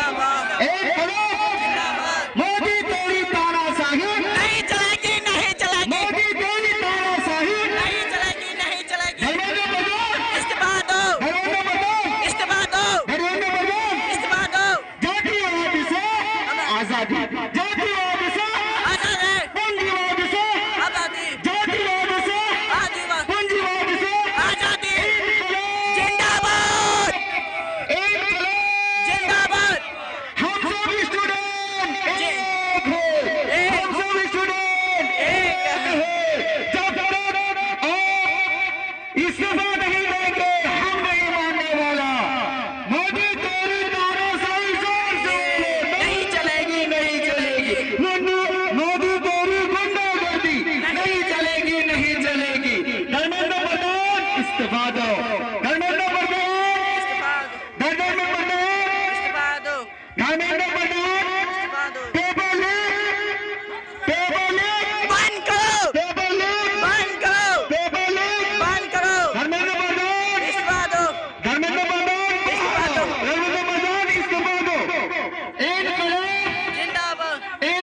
एक बोलो मोदी तेरी तानाशाही नहीं चलेगी, नहीं चलेगी, मोदी तेरी तानाशाही नहीं चलेगी, नहीं चलेगी। धर्मेंद्र प्रधान इस्तीफा दो, धर्मेंद्र प्रधान इस्तीफा दो, धर्मेंद्र प्रधान इस्तीफा दो। जातिवाद से आजादी जातिवाद से आजादी, पूंजीवाद से आजादी, जातिवाद से आदिवासी, पूंजीवाद से आजादी। इनकलाब जिंदाबाद, इनकलाब जिंदाबाद। हम सब स्टूडेंट एक है हम सब स्टूडेंट एक है जब तक आप इस्तीफा नहीं देंगे हम नहीं मानने वाला मोदी तेरी तानाशाही जोर से नहीं चलेगी, नहीं चलेगी, मोदी तेरी गुंडागर्दी नहीं चलेगी नहीं चलेगी धर्मेंद्र प्रधान इस्तीफा दो धर्मेंद्र प्रधान इस्तीफा दो, धर्मेंद्र प्रधान इस्तीफा दो। धर्मेंद्र